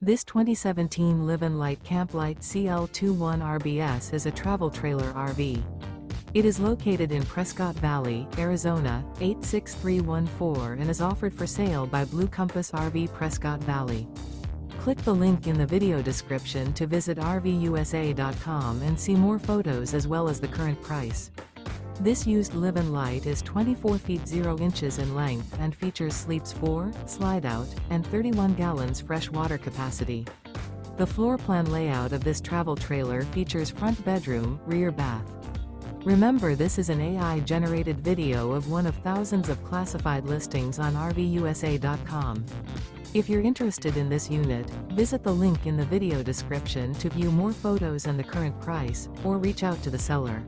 This 2017 Livin Lite CampLite CL 21 RBS is a travel trailer RV. It is located in Prescott Valley, Arizona, 86314 and is offered for sale by Blue Compass RV Prescott Valley. Click the link in the video description to visit RVUSA.com and see more photos as well as the current price. This used Livin Lite is 24 feet 0 inches in length and features sleeps 4, slide-out, and 31 gallons fresh water capacity. The floor plan layout of this travel trailer features front bedroom, rear bath. Remember, this is an AI-generated video of one of thousands of classified listings on RVUSA.com. If you're interested in this unit, visit the link in the video description to view more photos and the current price, or reach out to the seller.